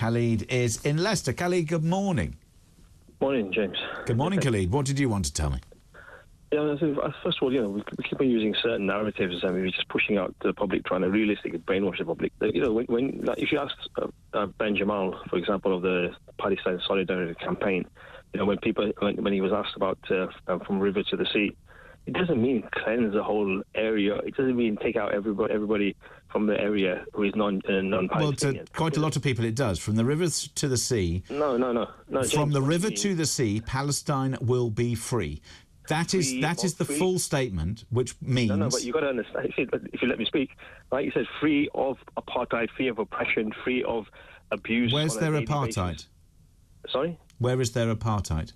Khalid is in Leicester. Khalid, good morning. Morning, James. Good morning, Khalid. What did you want to tell me? Yeah, first of all, we keep on using certain narratives and we're just pushing out to the public, trying to realistically brainwash the public. If you ask Ben Jamal, for example, of the Palestine Solidarity Campaign, when he was asked about from river to the sea, it doesn't mean cleanse the whole area. It doesn't mean take out everybody from the area who is non-Palestinian. Well, to quite a lot of people it does. From the rivers to the sea... No. From the river to the sea, Palestine will be free. That is the full statement, which means... No, but you've got to understand, if you let me speak, right? You said free of apartheid, free of oppression, free of abuse... Where's their apartheid? Basis. Sorry? Where is their apartheid?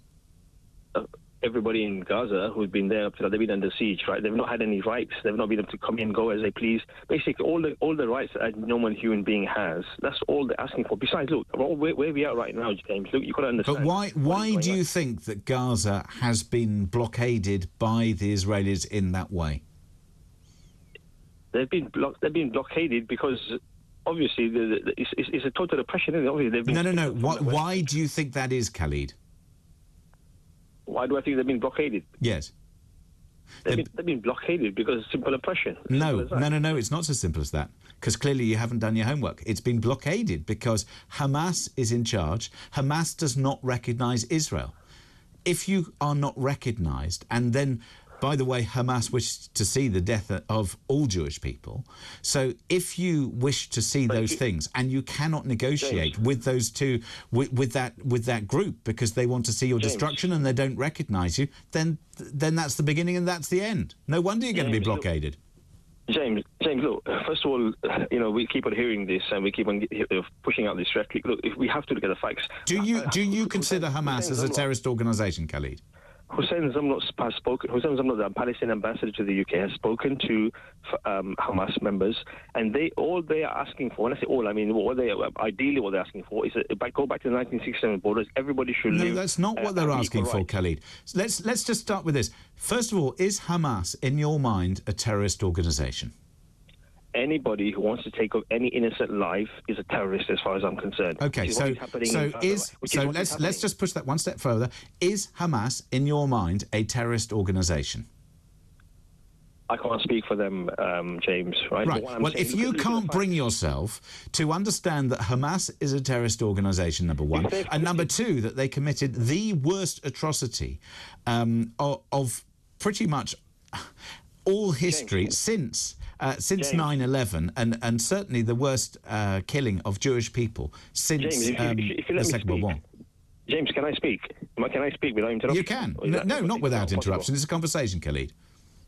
Everybody in Gaza who's been there, they've been under siege, right? They've not had any rights. They've not been able to come in and go as they please. Basically, all the rights that a normal human being has, that's all they're asking for. Besides, look, where we are right now, James, look, you've got to understand. But why do you think that Gaza has been blockaded by the Israelis in that way? They've been blockaded because... Obviously, it's a total oppression, isn't it? Obviously, No. Why do you think that is, Khalid? Why do I think they've been blockaded? Yes. They've been blockaded because of simple oppression. No, it's not so simple as that. Because clearly you haven't done your homework. It's been blockaded because Hamas is in charge. Hamas does not recognise Israel. If you are not recognised, and then... By the way, Hamas wishes to see the death of all Jewish people. So if you wish to see those things and you cannot negotiate James, with those two, with that group because they want to see your destruction and they don't recognise you, then that's the beginning and that's the end. No wonder you're going to be blockaded. James, look, first of all, we keep on hearing this and we keep on pushing out this rhetoric. Look, we have to look at the facts. Do you consider Hamas as a terrorist organisation, Khalid? Hussein Zamlot has spoken. Hussein Zamlot, the Palestinian ambassador to the UK, has spoken to Hamas members, and all they are asking for. When I say all, I mean ideally what they're asking for is go back to the 1967 borders. Everybody should live. No, that's not what they're asking for, Khalid. Let's just start with this. First of all, is Hamas, in your mind, a terrorist organisation? Anybody who wants to take up any innocent life is a terrorist, as far as I'm concerned. Okay, so let's just push that one step further. Is Hamas, in your mind, a terrorist organisation? I can't speak for them, James. Right. Well, if you can't bring yourself to understand that Hamas is a terrorist organisation, number one, and number two, that they committed the worst atrocity of pretty much all history since 9/11, and certainly the worst killing of Jewish people since the Second World War. James, can I speak? Can I speak without interruption? You can. No, not without interruption. It's a conversation, Khalid.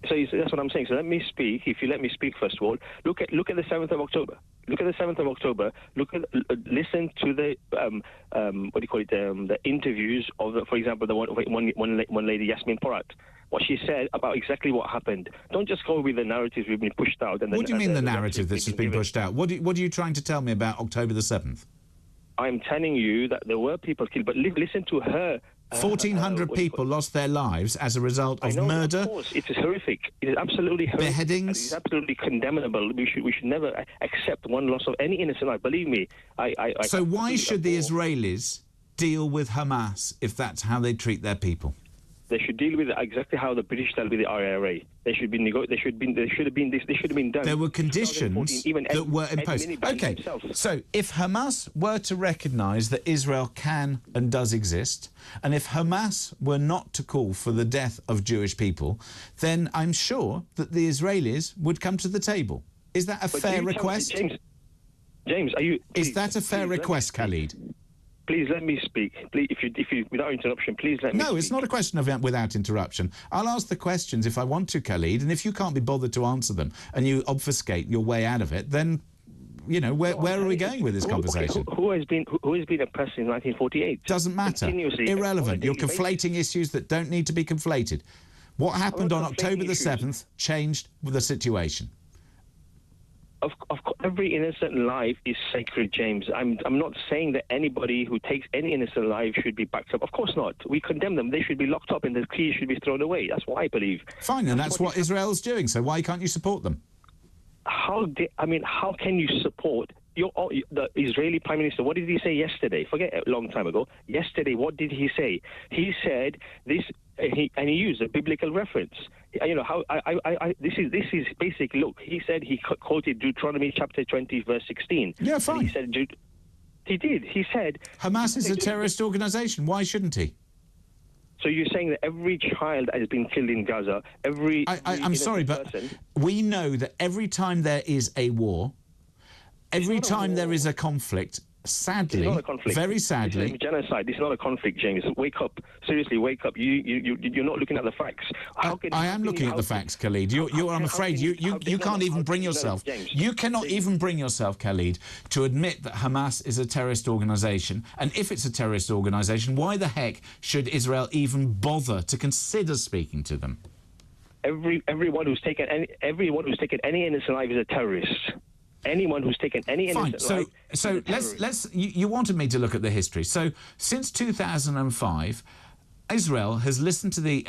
So that's what I'm saying. So let me speak. If you let me speak, first of all, look at the 7th of October. Look at the 7th of October. Listen to the the interviews of, for example, the one lady, Yasmin Porat. What she said about exactly what happened. Don't just go with the narratives we've been pushed out. What do you mean the narrative that's been pushed out? What are you trying to tell me about October the 7th? I'm telling you that there were people killed, but listen to her. 1,400 people lost their lives as a result of murder. Of course, it is horrific. It is absolutely horrific. Beheadings. It is absolutely condemnable. We should never accept one loss of any innocent life. Believe me. So why should the Israelis deal with Hamas if that's how they treat their people? They should deal with it exactly how the British dealt with the IRA. They should have been done. There were conditions that were imposed. Okay, so if Hamas were to recognise that Israel can and does exist, and if Hamas were not to call for the death of Jewish people, then I'm sure that the Israelis would come to the table. Is that a fair request? James, are you? Is that a fair request, Khalid? Please let me speak. Please, if you, without interruption, please let me speak. No, it's not a question of without interruption. I'll ask the questions if I want to, Khalid, and if you can't be bothered to answer them and you obfuscate your way out of it, then, where are we going with this conversation? Who has been oppressed in 1948? Doesn't matter. Irrelevant. You're conflating issues that don't need to be conflated. What happened on October the 7th changed the situation. Of every innocent life is sacred, James. I'm not saying that anybody who takes any innocent life should be backed up. Of course not. We condemn them. They should be locked up and the keys should be thrown away. That's what I believe. Fine, and that's what Israel's doing. So why can't you support them? How can you support the Israeli Prime Minister, what did he say yesterday? Forget a long time ago. Yesterday, what did he say? He said this, and he used a biblical reference. You know how this is basic. Look, he said he quoted Deuteronomy chapter 20, verse 16. Yeah, fine. He said he did. He said Hamas is a terrorist organisation. Why shouldn't he? So you're saying that every child has been killed in Gaza, I'm sorry, but we know that every time there is a war, every time there is a conflict, sadly, very sadly... This is genocide. This is not a conflict, James. Wake up. Seriously, wake up. You're not looking at the facts. I am looking at the facts, Khalid. I'm afraid you can't even bring yourself... You cannot even bring yourself, Khalid, to admit that Hamas is a terrorist organisation. And if it's a terrorist organisation, why the heck should Israel even bother to consider speaking to them? Everyone who's taken any innocent life is a terrorist. Anyone who's taken any innocent life. So let's. You wanted me to look at the history. So since 2005, Israel has listened to the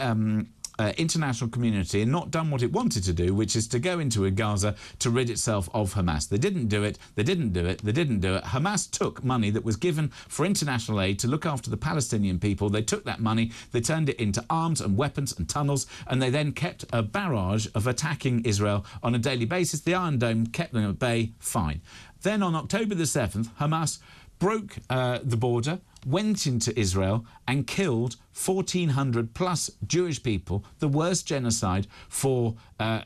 international community and not done what it wanted to do, which is to go into Gaza to rid itself of Hamas. They didn't do it. They didn't do it. They didn't do it. Hamas took money that was given for international aid to look after the Palestinian people. They took that money, they turned it into arms and weapons and tunnels, and they then kept a barrage of attacking Israel on a daily basis. The Iron Dome kept them at bay, fine. Then on October the 7th, Hamas broke the border, went into Israel and killed 1,400 plus Jewish people, the worst genocide for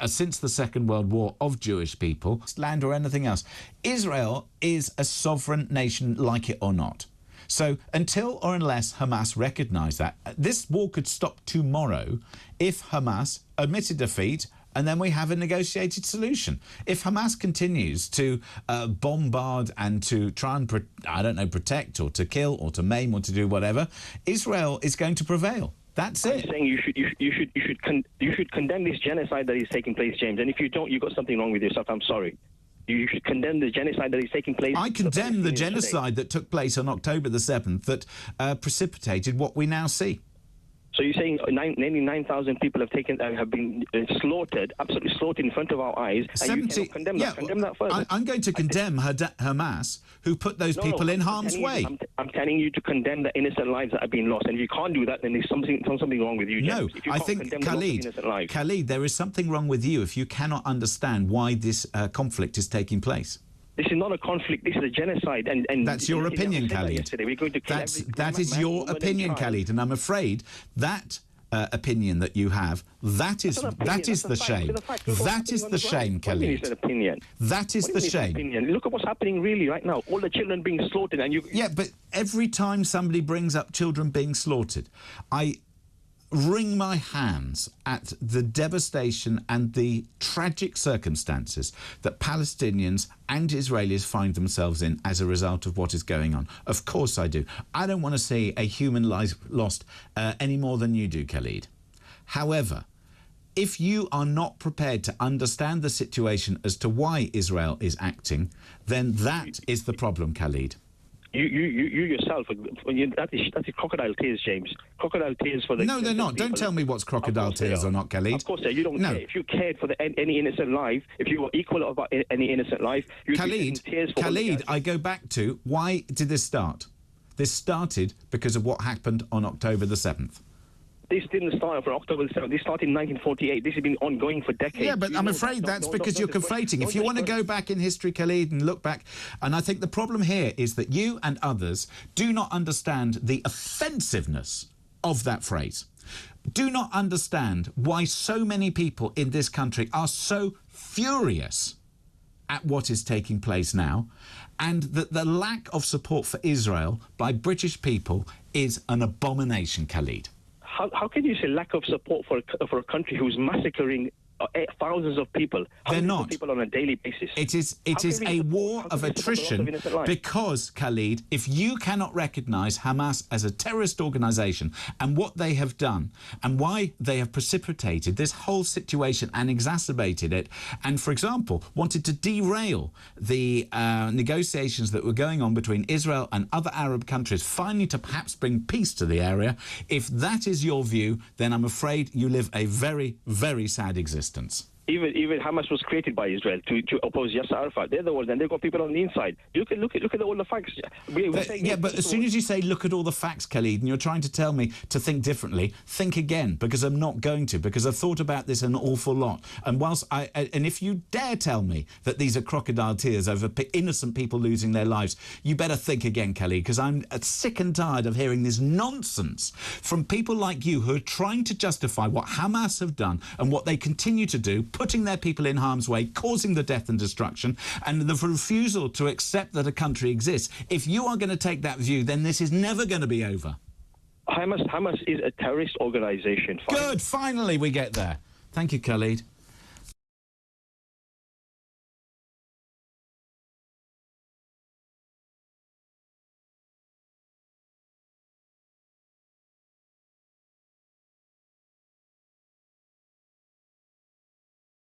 since the Second World War of Jewish people, land or anything else. Israel is a sovereign nation, like it or not. So until or unless Hamas recognise that, this war could stop tomorrow if Hamas admitted defeat, and then we have a negotiated solution. If Hamas continues to bombard and to try and, protect or to kill or to maim or to do whatever, Israel is going to prevail. That's it. I'm saying you should condemn this genocide that is taking place, James. And if you don't, you've got something wrong with yourself. I'm sorry. You should condemn the genocide that is taking place. I condemn the genocide that took place on October the 7th that precipitated what we now see. So you're saying nearly 9,000 people have been slaughtered, absolutely slaughtered in front of our eyes, and you cannot condemn that? Condemn that first. I'm going to condemn Hamas, who put those people in harm's way. I'm telling you to condemn the innocent lives that have been lost, and if you can't do that, then there's something wrong with you, James. No, I think, Khalid, there is something wrong with you if you cannot understand why this conflict is taking place. This is not a conflict. This is a genocide, and that's your opinion, Khalid. We're going to kill that is your opinion, Khalid, and I'm afraid that opinion that you have, that is the shame. That is the shame, Khalid. That is the shame. Look at what's happening really right now. All the children being slaughtered, and you. Yeah, but every time somebody brings up children being slaughtered, I wring my hands at the devastation and the tragic circumstances that Palestinians and Israelis find themselves in as a result of what is going on. Of course I do. I don't want to see a human life lost any more than you do, Khalid. However, if you are not prepared to understand the situation as to why Israel is acting, then that is the problem, Khalid. You yourself, that is crocodile tears, James. Crocodile tears for the... No, they're not. Don't tell me what's crocodile tears or not, Khalid. Of course, you don't care. If you cared for any innocent life, if you were equal about any innocent life, you'd be tears for... Khalid, I go back to, why did this start? This started because of what happened on October the 7th. This didn't start from October the 7th. This started in 1948. This has been ongoing for decades. Yeah, but I'm afraid that's because you're conflating. If you want to go back in history, Khalid, and look back, and I think the problem here is that you and others do not understand the offensiveness of that phrase. Do not understand why so many people in this country are so furious at what is taking place now, and that the lack of support for Israel by British people is an abomination, Khalid. How can you say lack of support for a country who's massacring thousands of people? They're not. Of people on a daily basis. It is a war of attrition because, Khalid, if you cannot recognise Hamas as a terrorist organisation and what they have done and why they have precipitated this whole situation and exacerbated it, and, for example, wanted to derail the negotiations that were going on between Israel and other Arab countries, finally to perhaps bring peace to the area, if that is your view, then I'm afraid you live a very, very sad existence. Even Hamas was created by Israel to oppose Yasser Arafat. They're the ones, and they've got people on the inside. Look at all the facts. But as soon as you say look at all the facts, Khalid, and you're trying to tell me to think differently, think again, because I'm not going to, because I've thought about this an awful lot. And and if you dare tell me that these are crocodile tears over innocent people losing their lives, you better think again, Khalid, because I'm sick and tired of hearing this nonsense from people like you who are trying to justify what Hamas have done and what they continue to do, putting their people in harm's way, causing the death and destruction, and the refusal to accept that a country exists. If you are going to take that view, then this is never going to be over. Hamas is a terrorist organisation. Good, finally we get there. Thank you, Khalid.